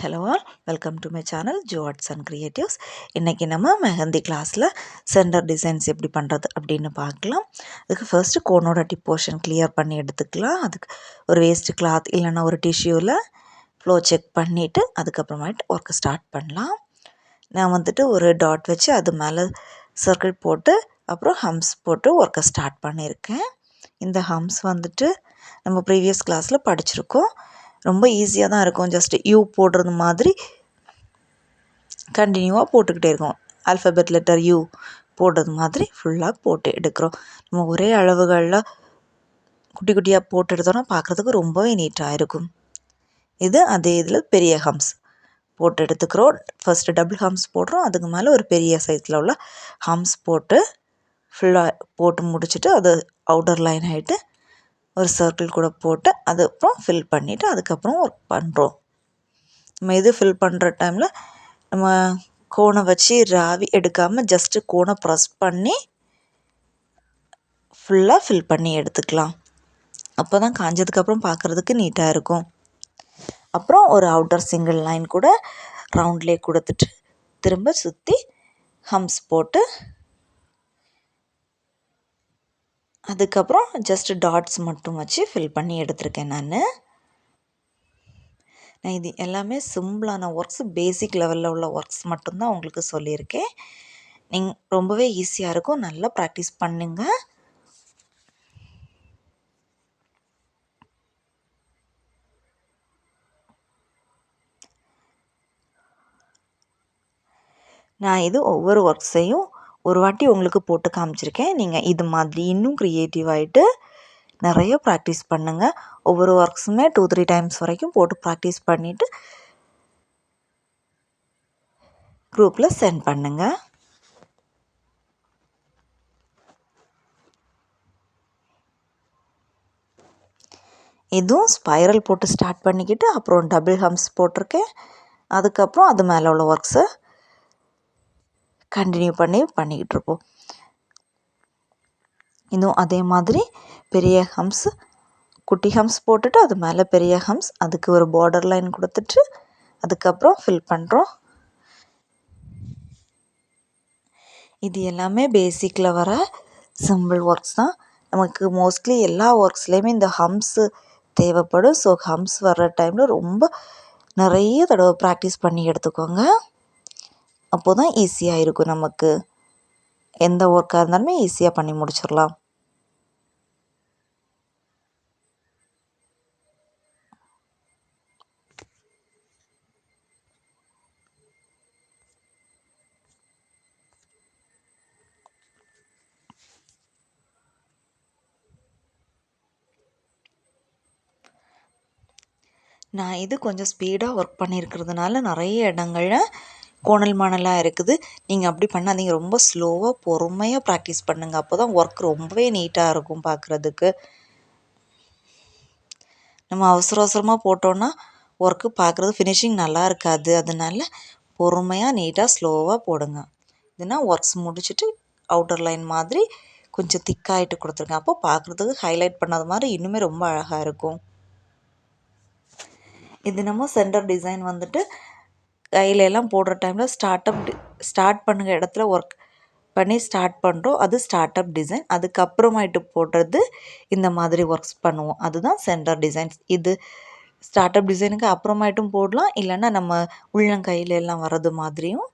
Hello all, welcome to my channel Joe arts and creatives. இன்றைக்கி நம்ம மெஹந்தி கிளாஸில் centre designs எப்படி பண்ணுறது அப்படின்னு பார்க்கலாம். அதுக்கு ஃபர்ஸ்ட்டு கோனோட டிப் போர்ஷன் கிளியர் பண்ணி எடுத்துக்கலாம். அதுக்கு ஒரு வேஸ்ட்டு கிளாத் இல்லைன்னா ஒரு டிஷ்யூவில் ஃப்ளோ செக் பண்ணிவிட்டு அதுக்கப்புறமேட்டு ஒர்க்கை ஸ்டார்ட் பண்ணலாம். நான் ஒரு டாட் வச்சு அது மேலே சர்க்கிள் போட்டு அப்புறம் ஹம்ஸ் போட்டு ஒர்க்கை ஸ்டார்ட் பண்ணியிருக்கேன். இந்த ஹம்ஸ் நம்ம ப்ரீவியஸ் கிளாஸில் படிச்சிருக்கோம். ரொம்ப ஈஸியாக தான் இருக்கும். ஜஸ்ட் யூ போடுறது மாதிரி கண்டினியூவாக போட்டுக்கிட்டே இருக்கோம். ஆல்ஃபபெட் லெட்டர் யூ போடுறது மாதிரி ஃபுல்லாக போட்டு எடுக்கிறோம். நம்ம ஒரே அளவுகளில் குட்டி குட்டியாக போட்டு எடுத்தோன்னா பார்க்குறதுக்கு ரொம்பவே நீட்டாக இருக்கும். அதே இதில் பெரிய ஹம்ஸ் போட்டு எடுத்துக்கிறோம். ஃபஸ்ட்டு டபுள் ஹம்ஸ் போடுறோம். அதுக்கு மேலே ஒரு பெரிய சைஸில் உள்ள ஹம்ஸ் போட்டு ஃபுல்லாக போட்டு முடிச்சுட்டு அது அவுட்டர் லைன் ஆகிட்டு ஒரு சர்க்கிள் கூட போட்டு அதுக்கப்புறம் ஃபில் பண்ணிவிட்டு அதுக்கப்புறம் ஒர்க் பண்ணுறோம். நம்ம ஃபில் பண்ணுற டைமில் நம்ம கோனை வச்சு ராவி எடுக்காமல் ஜஸ்ட்டு கோனை ப்ரெஸ் பண்ணி ஃபுல்லாக ஃபில் பண்ணி எடுத்துக்கலாம். அப்போ தான் காஞ்சதுக்கப்புறம் பார்க்குறதுக்கு நீட்டாக இருக்கும். அப்புறம் ஒரு அவுட்டர் சிங்கிள் லைன் கூட ரவுண்ட்லேயே கொடுத்துட்டு திரும்ப சுற்றி ஹம்ஸ் போட்டு அதுக்கப்புறம் ஜஸ்ட்டு டாட்ஸ் மட்டும் வச்சு ஃபில் பண்ணி எடுத்திருக்கேன். நான் இது எல்லாமே சிம்பிளான ஒர்க்ஸ், பேசிக் லெவலில் உள்ள ஒர்க்ஸ் மட்டும்தான் உங்களுக்கு சொல்லியிருக்கேன். ரொம்பவே ஈஸியாக இருக்கும். நல்லா ப்ராக்டிஸ் பண்ணுங்க. நான் ஒவ்வொரு ஒர்க்ஸையும் ஒரு வாட்டி உங்களுக்கு போட்டு காமிச்சிருக்கேன். நீங்கள் இது மாதிரி இன்னும் க்ரியேட்டிவ் ஆகிட்டு நிறைய ப்ராக்டிஸ் பண்ணுங்கள். ஒவ்வொரு ஒர்க்ஸுமே 2-3 டைம்ஸ் வரைக்கும் போட்டு ப்ராக்டிஸ் பண்ணிவிட்டு குரூப்பில் சென்ட் பண்ணுங்கள். இதுவும் ஸ்பைரல் போட்டு ஸ்டார்ட் பண்ணிக்கிட்டு அப்புறம் டபுள் ஹம்ஸ் போட்டிருக்கேன். அதுக்கப்புறம் அது மேலே உள்ள ஒர்க்ஸை கண்டினியூ பண்ணிக்கிட்டு இருப்போம். இன்னும் அதே மாதிரி பெரிய ஹம்ஸ், குட்டி ஹம்ஸ் போட்டுட்டு அது மேலே பெரிய ஹம்ஸ், அதுக்கு ஒரு பார்டர் லைன் கொடுத்துட்டு அதுக்கப்புறம் ஃபில் பண்ணுறோம். இது எல்லாமே பேசிக்கில் வர சிம்பிள் ஒர்க்ஸ் தான். நமக்கு மோஸ்ட்லி எல்லா ஒர்க்ஸ்லேயுமே இந்த ஹம்ஸு தேவைப்படும். ஸோ ஹம்ஸ் வர்ற டைமில் ரொம்ப நிறைய தடவை ப்ராக்டிஸ் பண்ணி எடுத்துக்கோங்க. அப்போது தான் ஈஸியாக இருக்கும். நமக்கு எந்த ஒர்க்காக இருந்தாலுமே ஈஸியாக பண்ணி முடிச்சிடலாம். நான் கொஞ்சம் ஸ்பீடாக ஒர்க் பண்ணியிருக்கிறதுனால நிறைய இடங்களில் கோணல் மாணலாக இருக்குது. நீங்கள் அப்படி பண்ணாதீங்க. ரொம்ப ஸ்லோவாக பொறுமையாக ப்ராக்டிஸ் பண்ணுங்கள். அப்போ தான் ஒர்க் ரொம்பவே நீட்டாக இருக்கும் பார்க்குறதுக்கு. நம்ம அவசர அவசரமாக போட்டோன்னா ஒர்க்கு பார்க்குறது ஃபினிஷிங் நல்லா இருக்காது. அதனால பொறுமையாக நீட்டாக ஸ்லோவாக போடுங்க. ஒர்க்ஸ் முடிச்சுட்டு அவுட்டர் லைன் மாதிரி கொஞ்சம் திக்காகிட்டு கொடுத்துருங்க. அப்போ பார்க்குறதுக்கு ஹைலைட் பண்ணாத மாதிரி இன்னுமே ரொம்ப அழகாக இருக்கும். நம்ம சென்டர் டிசைன் கையிலெல்லாம் போடுற டைமில் ஸ்டார்ட் பண்ணுற இடத்துல ஒர்க் பண்ணி ஸ்டார்ட் பண்ணுறோம். அது ஸ்டார்ட் அப் டிசைன். அதுக்கப்புறமாயிட்டு போடுறது இந்த மாதிரி ஒர்க்ஸ் பண்ணுவோம். அதுதான் சென்டர் டிசைன்ஸ். ஸ்டார்ட் அப் டிசைனுக்கு அப்புறமாயிட்டும் போடலாம். இல்லைன்னா நம்ம உள்ளங்கையில எல்லாம் வர்றது மாதிரியும்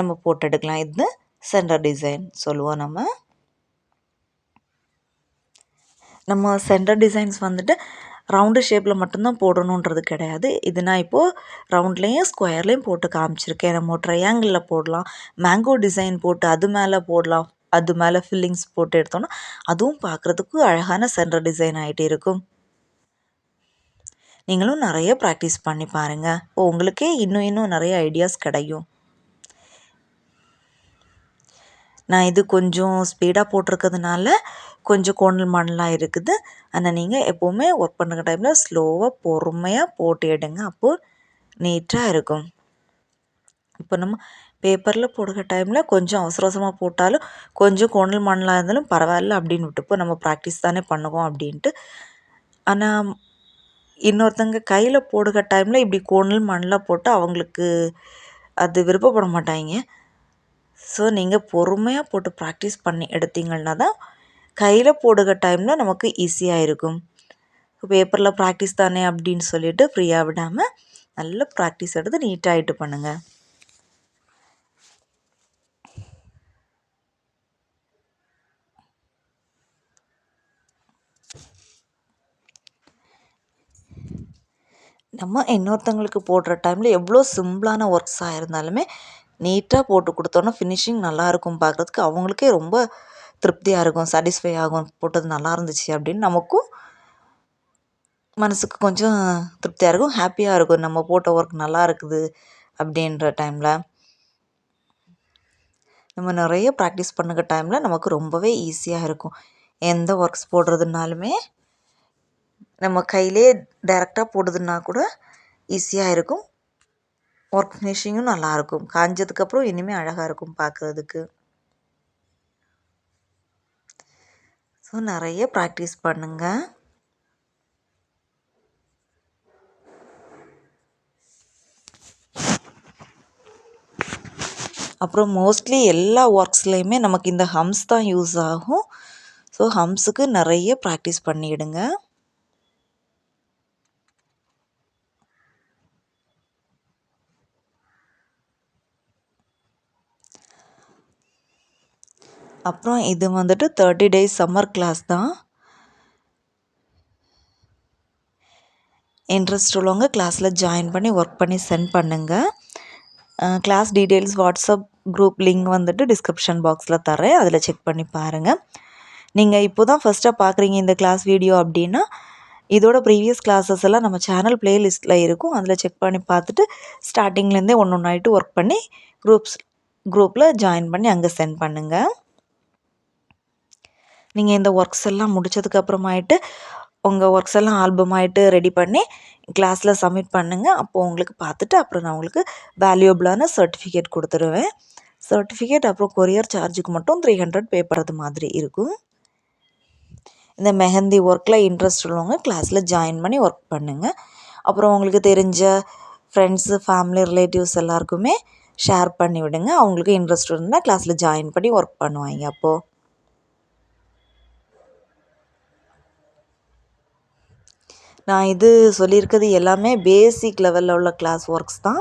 நம்ம போட்டு எடுக்கலாம். இது சென்டர் டிசைன் சொல்லுவோம். நம்ம சென்டர் டிசைன்ஸ் ரவுண்டு ஷேப்பில் மட்டும்தான் போடணுன்றது கிடையாது. நான் இப்போது ரவுண்ட்லேயும் ஸ்கொயர்லேயும் போட்டு காமிச்சிருக்கேன். நம்ம ட்ரையாங்கிளில் போடலாம், மேங்கோ டிசைன் போட்டு அது மேலே போடலாம், அது மேலே ஃபில்லிங்ஸ் போட்டு எடுத்தோன்னா அதுவும் பார்க்குறதுக்கு அழகான சென்டர் டிசைன் ஆகிட்டு இருக்கும். நீங்களும் நிறைய ப்ராக்டிஸ் பண்ணி பாருங்கள். உங்களுக்கே இன்னும் நிறைய ஐடியாஸ் கிடைக்கும். நான் கொஞ்சம் ஸ்பீடாக போட்டிருக்கிறதுனால கொஞ்சம் கோணல் மாணலாக இருக்குது. ஆனால் நீங்கள் எப்போவுமே ஒர்க் பண்ணுற டைமில் ஸ்லோவாக பொறுமையாக போட்டு எடுங்க. அப்போது நீட்டாக இருக்கும். இப்போ நம்ம பேப்பரில் போடுற டைமில் கொஞ்சம் அவசர அவசரமாக போட்டாலும் கொஞ்சம் கோணல் மாணலாக இருந்தாலும் பரவாயில்ல அப்படின்னு விட்டுப்போம். நம்ம ப்ராக்டிஸ் தானே பண்ணுவோம் அப்படின்ட்டு. ஆனால் இன்னொருத்தங்க கையில் போடுகிற டைமில் இப்படி கோணல் மண்ணில் போட்டு அவங்களுக்கு அது விருப்பப்பட மாட்டாங்க. ஸோ நீங்கள் பொறுமையாக போட்டு ப்ராக்டிஸ் பண்ணி எடுத்தீங்கன்னா தான் கையில் போடுகிற டைமில் நமக்கு ஈஸியாக இருக்கும். பேப்பரில் ப்ராக்டிஸ் தானே அப்படின்னு சொல்லிட்டு ஃப்ரீயாக விடாமல் நல்ல ப்ராக்டிஸ் எடுத்து நீட்டாகிட்டு பண்ணுங்கள். நம்ம இன்னொருத்தவங்களுக்கு போடுற டைமில் எவ்வளோ சிம்பிளான ஒர்க்ஸாக இருந்தாலுமே நீட்டாக போட்டு கொடுத்தோன்னா ஃபினிஷிங் நல்லாயிருக்கும். பார்க்குறதுக்கு அவங்களுக்கே ரொம்ப திருப்தியாக இருக்கும், சாட்டிஸ்ஃபை ஆகும். போட்டது நல்லா இருந்துச்சு அப்படின்னு நமக்கும் மனதுக்கு கொஞ்சம் திருப்தியாக இருக்கும், ஹாப்பியாக இருக்கும். நம்ம போட்ட ஒர்க் நல்லா இருக்குது அப்படின்ற டைமில் நம்ம நிறைய ப்ராக்டிஸ் பண்ணுற டைமில் நமக்கு ரொம்பவே ஈஸியாக இருக்கும். எந்த ஒர்க்ஸ் போடுறதுனாலுமே நம்ம கையிலே டைரெக்டாக போடுறதுன்னா கூட ஈஸியாக இருக்கும். ஒர்க் ஃபினிஷிங்கும் நல்லாயிருக்கும். காஞ்சதுக்கப்புறம் இனிமேல் அழகாக இருக்கும் பார்க்குறதுக்கு. ஸோ நிறைய ப்ராக்டிஸ் பண்ணுங்கள். அப்புறம் மோஸ்ட்லி எல்லா ஒர்க்ஸ்லேயுமே நமக்கு இந்த ஹம்ஸ் தான் யூஸ் ஆகும். ஸோ ஹம்ஸுக்கு நிறைய ப்ராக்டிஸ் பண்ணிவிடுங்க. அப்புறம் இது வந்துட்டு 30 days சம்மர் கிளாஸ் தான். இன்ட்ரெஸ்ட் உள்ளவங்க கிளாஸில் ஜாயின் பண்ணி ஒர்க் பண்ணி சென்ட் பண்ணுங்கள். Class details WhatsApp group link வந்துட்டு டிஸ்கிரிப்ஷன் பாக்ஸில் தரேன், அதில் செக் பண்ணி பாருங்கள். நீங்கள் இப்போ தான் ஃபஸ்ட்டாக பார்க்குறீங்க இந்த கிளாஸ் வீடியோ அப்படின்னா இதோட ப்ரீவியஸ் கிளாஸஸ் எல்லாம் நம்ம சேனல் ப்ளேலிஸ்ட்டில் இருக்கும், அதில் செக் பண்ணி பார்த்துட்டு ஸ்டார்டிங்லேருந்தே ஒன்று ஒன்றாயிட்டு ஒர்க் பண்ணி குரூப்பில் ஜாயின் பண்ணி அங்கே சென்ட் பண்ணுங்கள். நீங்கள் இந்த ஒர்க்ஸ் எல்லாம் முடித்ததுக்கப்புறமாயிட்டு உங்கள் ஒர்க்ஸ் எல்லாம் ஆல்பம் ஆகிட்டு ரெடி பண்ணி கிளாஸில் சப்மிட் பண்ணுங்கள். அப்போது உங்களுக்கு பார்த்துட்டு அப்புறம் நான் உங்களுக்கு வேல்யூபிளான சர்டிஃபிகேட் கொடுத்துருவேன். சர்டிஃபிகேட் அப்புறம் கொரியர் சார்ஜுக்கு மட்டும் 300 பே பண்ணுறது மாதிரி இருக்கும். இந்த மெஹந்தி ஒர்க்கில் இன்ட்ரெஸ்ட் உள்ளவங்க கிளாஸில் ஜாயின் பண்ணி ஒர்க் பண்ணுங்கள். அப்புறம் உங்களுக்கு தெரிஞ்ச ஃப்ரெண்ட்ஸு, ஃபேமிலி, ரிலேட்டிவ்ஸ் எல்லாருக்குமே ஷேர் பண்ணி விடுங்க. அவங்களுக்கு இன்ட்ரெஸ்ட் இருந்தால் கிளாஸில் ஜாயின் பண்ணி ஒர்க் பண்ணுவாங்க. அப்போது நான் இது சொல்லியிருக்கிறது எல்லாமே பேசிக் லெவலில் உள்ள கிளாஸ் ஒர்க்ஸ் தான்.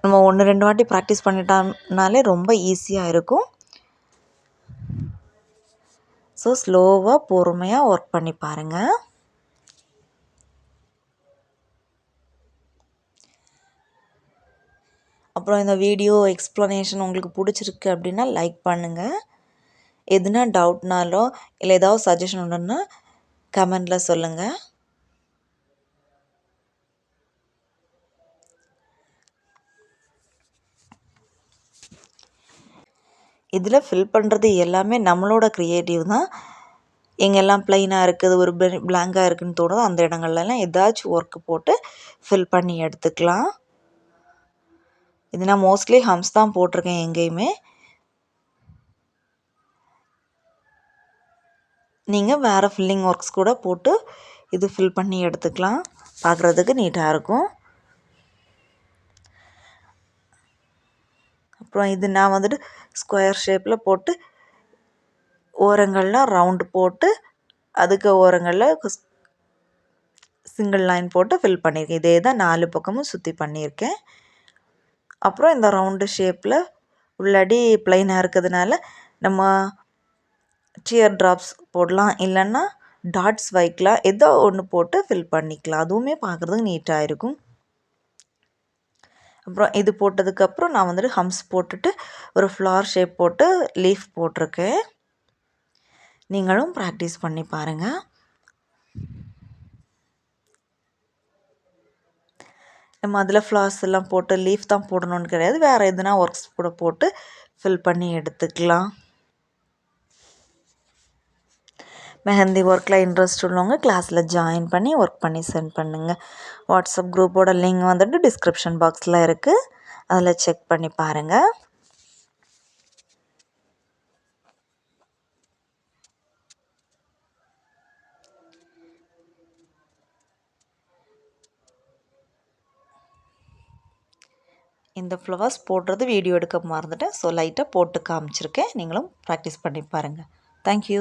நம்ம 1-2 வாட்டி ப்ராக்டிஸ் பண்ணிட்டோம்னாலே ரொம்ப ஈஸியாக இருக்கும். ஸோ ஸ்லோவாக பொறுமையாக ஒர்க் பண்ணி பாருங்கள். அப்புறம் இந்த வீடியோ எக்ஸ்ப்ளனேஷன் உங்களுக்கு பிடிச்சிருக்கு அப்படின்னா லைக் பண்ணுங்கள். எதுனா டவுட்னாலோ இல்லை ஏதாவது சஜஷன் உண்டுன்னா கமெண்டில் சொல்லுங்கள். இதில் ஃபில் பண்ணுறது எல்லாமே நம்மளோட க்ரியேட்டிவ் தான். எங்கெல்லாம் ப்ளைனாக இருக்குது, ஒரு பிளாங்காக இருக்குதுன்னு தோணுதோ அந்த இடங்கள்லாம் ஏதாச்சும் ஒர்க்கு போட்டு ஃபில் பண்ணி எடுத்துக்கலாம். இது நான் மோஸ்ட்லி ஹம்ஸ் தான் போட்டிருக்கேன் எங்கேயுமே. நீங்கள் வேறு ஃபில்லிங் ஒர்க்ஸ் கூட போட்டு இது ஃபில் பண்ணி எடுத்துக்கலாம், பார்க்குறதுக்கு நீட்டாக இருக்கும். அப்புறம் இது நான் வந்துட்டு ஸ்கொயர் ஷேப்பில் போட்டு ஓரங்கள்லாம் ரவுண்டு போட்டு அதுக்கு ஓரங்களில் சிங்கிள் லைன் போட்டு ஃபில் பண்ணியிருக்கேன். இதே தான் 4 பக்கமும் சுற்றி பண்ணியிருக்கேன். அப்புறம் இந்த ரவுண்டு ஷேப்பில் உள்ளாடி ப்ளைனாக இருக்கிறதுனால நம்ம டியர் ட்ராப்ஸ் போடலாம், இல்லைன்னா டாட்ஸ் வைக்கலாம், ஏதோ ஒன்று போட்டு ஃபில் பண்ணிக்கலாம். அதுவுமே பார்க்குறதுக்கு நீட்டாக இருக்கும். அப்புறம் இது போட்டதுக்கப்புறம் நான் வந்துட்டு ஹம்ஸ் போட்டுட்டு ஒரு ஃப்ளார் ஷேப் போட்டு லீஃப் போட்டிருக்கேன். நீங்களும் ப்ராக்டிஸ் பண்ணி பாருங்கள். நம்ம அதில் ஃப்ளார்ஸ் எல்லாம் போட்டு லீஃப் தான் போடணுன்னு கிடையாது, வேறு எதுனா ஒர்க்ஸ் கூட போட்டு ஃபில் பண்ணி எடுத்துக்கலாம். மெஹந்தி ஒர்க்கில் இன்ட்ரெஸ்ட் உள்ளவங்க கிளாஸில் ஜாயின் பண்ணி ஒர்க் பண்ணி சென்ட் பண்ணுங்கள். வாட்ஸ்அப் குரூப்போட லிங்க் வந்துட்டு டிஸ்கிரிப்ஷன் பாக்ஸில் இருக்குது, அதில் செக் பண்ணி பாருங்கள். இந்த ஃப்ளவர்ஸ் போடுறது வீடியோ எடுக்க மறந்துட்டேன். ஸோ லைட்டாக போட்டு காமிச்சிருக்கேன். நீங்களும் ப்ராக்டிஸ் பண்ணி பாருங்கள். தேங்க்யூ.